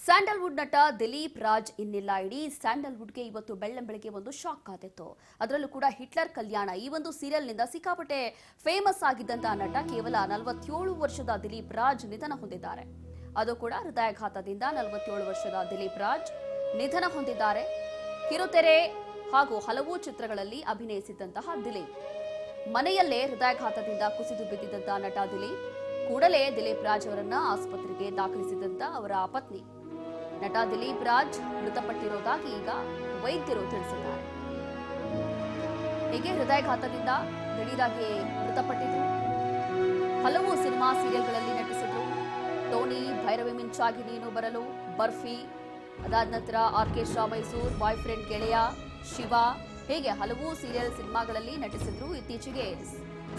Sandalwood ನಟ ದಿಲೀಪ್ ರಾಜ್ ಇನ್ನಿಲ್ಲ. ಇಡೀ ಸ್ಯಾಂಡಲ್ವುಡ್ಗೆ ಇವತ್ತು ಬೆಳ್ಳಂಬೆಳಗ್ಗೆ ಒಂದು ಶಾಕ್ ಆದಿತ್ತು. ಅದರಲ್ಲೂ ಕೂಡ ಹಿಟ್ಲರ್ ಕಲ್ಯಾಣ ಈ ಒಂದು ಸೀರಿಯಲ್ನಿಂದ ಸಿಕ್ಕಾಪಟ್ಟೆ ಫೇಮಸ್ ಆಗಿದ್ದಂತಹ ನಟ ಕೇವಲ 47 ವರ್ಷದ ದಿಲೀಪ್ ರಾಜ್ ನಿಧನ ಹೊಂದಿದ್ದಾರೆ. ಅದು ಕೂಡ ಹೃದಯಾಘಾತದಿಂದ 47 ವರ್ಷದ ದಿಲೀಪ್ ರಾಜ್ ನಿಧನ ಹೊಂದಿದ್ದಾರೆ. ಕಿರುತೆರೆ ಹಾಗೂ ಹಲವು ಚಿತ್ರಗಳಲ್ಲಿ ಅಭಿನಯಿಸಿದಂತಹ ದಿಲೀಪ್ ಮನೆಯಲ್ಲೇ ಹೃದಯಾಘಾತದಿಂದ ಕುಸಿದು ಬಿದ್ದಿದ್ದಂತಹ ನಟ ದಿಲೀಪ್ ಕೂಡಲೇ ದಿಲೀಪ್ ರಾಜ್ ಅವರನ್ನ ಆಸ್ಪತ್ರೆಗೆ ದಾಖಲಿಸಿದಂತ ಅವರ ಪತ್ನಿ ನಟ ದಿಲೀಪ್ ರಾಜ್ ಮೃತಪಟ್ಟಿರುವುದಾಗಿ ಈಗ ವೈದ್ಯರು ತಿಳಿಸಿದ್ದಾರೆ. ಹೀಗೆ ಹೃದಯಾಘಾತದಿಂದ ದಿಢೀರಾಗಿ ಮೃತಪಟ್ಟಿದ್ರು. ಹಲವು ಸಿನಿಮಾ ಸೀರಿಯಲ್ಗಳಲ್ಲಿ ನಟಿಸಿದ್ರು. ಟೋನಿ, ಭೈರವಿ ಮಿಂಚಾಗಿ ನೀನು ಬರಲು, ಬರ್ಫಿ, ಅದಾದ ನಂತರ ಆರ್ಕೆಸ್ಟ್ರಾ ಮೈಸೂರು, ಬಾಯ್ ಫ್ರೆಂಡ್ ಗೆಳೆಯ, ಶಿವ, ಹೀಗೆ ಹಲವು ಸಿನಿಮಾಗಳಲ್ಲಿ ನಟಿಸಿದ್ರು. ಇತ್ತೀಚೆಗೆ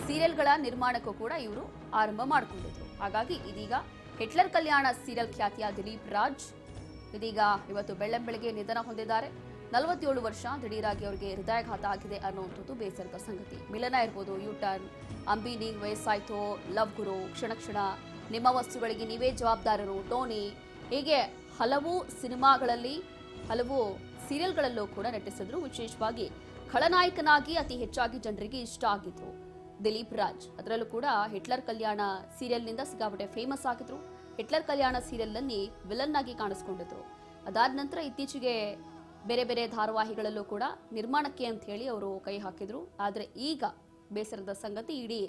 ಸೀರಿಯಲ್ಗಳ ನಿರ್ಮಾಣಕ್ಕೂ ಕೂಡ ಇವರು ಆರಂಭ ಮಾಡಿಕೊಂಡಿದ್ರು. ಹಾಗಾಗಿ ಇದೀಗ ಹಿಟ್ಲರ್ ಕಲ್ಯಾಣ ಸೀರಿಯಲ್ ಖ್ಯಾತಿಯ ದಿಲೀಪ್ ರಾಜ್ ಇದೀಗ ಇವತ್ತು ಬೆಳ್ಳಂಬೆಳಗ್ಗೆ ನಿಧನ ಹೊಂದಿದ್ದಾರೆ. 47 ವರ್ಷ, ದಿಢೀರಾಗಿ ಅವರಿಗೆ ಹೃದಯಾಘಾತ ಆಗಿದೆ ಅನ್ನುವಂಥದ್ದು ಬೇಸರದ ಸಂಗತಿ. ಮಿಲನ ಇರ್ಬೋದು, ಯೂಟರ್ನ್, ಅಂಬಿ ನೀಂಗ್ ವಯಸ್ಸಾಯ್ತು, ಲವ್ ಗುರು, ಕ್ಷಣ ಕ್ಷಣ, ನಿಮ್ಮ ವಸ್ತುಗಳಿಗೆ ನೀವೇ ಜವಾಬ್ದಾರರು, ಟೋನಿ, ಹೀಗೆ ಹಲವು ಸಿನಿಮಾಗಳಲ್ಲಿ ಹಲವು ಸೀರಿಯಲ್ಗಳಲ್ಲೂ ಕೂಡ ನಟಿಸಿದ್ರು. ವಿಶೇಷವಾಗಿ ಖಳನಾಯಕನಾಗಿ ಅತಿ ಹೆಚ್ಚಾಗಿ ಜನರಿಗೆ ಇಷ್ಟ ಆಗಿದ್ರು ದಿಲೀಪ್ ರಾಜ್. ಅದರಲ್ಲೂ ಕೂಡ ಹಿಟ್ಲರ್ ಕಲ್ಯಾಣ ಸೀರಿಯಲ್ನಿಂದ ಸಿಕ್ಕಾಪಟ್ಟೆ ಫೇಮಸ್ ಆಗಿದ್ರು. ಹಿಟ್ಲರ್ ಕಲ್ಯಾಣ ಸೀರಿಯಲ್ನಲ್ಲಿ ವಿಲನ್ ಆಗಿ ಕಾಣಿಸ್ಕೊಂಡಿದ್ರು. ಅದಾದ ನಂತರ ಇತ್ತೀಚೆಗೆ ಬೇರೆ ಬೇರೆ ಧಾರಾವಾಹಿಗಳಲ್ಲೂ ಕೂಡ ನಿರ್ಮಾಣಕ್ಕೆ ಅಂತ ಹೇಳಿ ಅವರು ಕೈ ಹಾಕಿದ್ರು. ಆದರೆ ಈಗ ಬೇಸರದ ಸಂಗತಿ, ಇಡೀ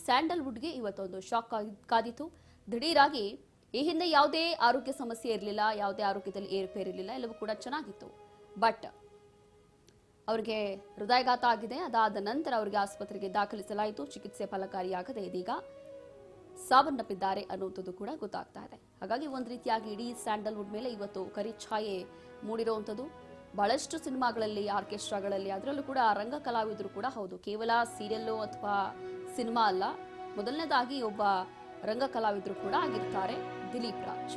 ಸ್ಯಾಂಡಲ್ವುಡ್ಗೆ ಇವತ್ತೊಂದು ಶಾಕ್ ಕಾದಿತ್ತು. ದಿಢೀರಾಗಿ ಈ ಹಿಂದೆ ಯಾವುದೇ ಆರೋಗ್ಯ ಸಮಸ್ಯೆ ಇರಲಿಲ್ಲ, ಯಾವುದೇ ಆರೋಗ್ಯದಲ್ಲಿ ಏರುಪೇರಿರಲಿಲ್ಲ, ಎಲ್ಲವೂ ಕೂಡ ಚೆನ್ನಾಗಿತ್ತು. ಬಟ್ ಅವರಿಗೆ ಹೃದಯಾಘಾತ ಆಗಿದೆ. ಅದಾದ ನಂತರ ಅವರಿಗೆ ಆಸ್ಪತ್ರೆಗೆ ದಾಖಲಿಸಲಾಯಿತು. ಚಿಕಿತ್ಸೆ ಫಲಕಾರಿಯಾಗದೆ ಇದೀಗ ಸಾವನ್ನಪ್ಪಿದ್ದಾರೆ ಅನ್ನುವಂಥದ್ದು ಕೂಡ ಗೊತ್ತಾಗ್ತಾ ಇದೆ. ಹಾಗಾಗಿ ಒಂದು ರೀತಿಯಾಗಿ ಇಡೀ ಸ್ಯಾಂಡಲ್ವುಡ್ ಮೇಲೆ ಇವತ್ತು ಕರಿಛಾಯೆ ಮೂಡಿರುವಂಥದ್ದು. ಬಹಳಷ್ಟು ಸಿನಿಮಾಗಳಲ್ಲಿ, ಆರ್ಕೆಸ್ಟ್ರಾಗಳಲ್ಲಿ, ಅದರಲ್ಲೂ ಕೂಡ ರಂಗ ಕಲಾವಿದರು ಕೂಡ ಹೌದು, ಕೇವಲ ಸೀರಿಯಲ್ಲು ಅಥವಾ ಸಿನಿಮಾ ಅಲ್ಲ, ಮೊದಲನೇದಾಗಿ ಒಬ್ಬ ರಂಗ ಕಲಾವಿದರು ಕೂಡ ಆಗಿರ್ತಾರೆ ದಿಲೀಪ್ ರಾಜ್.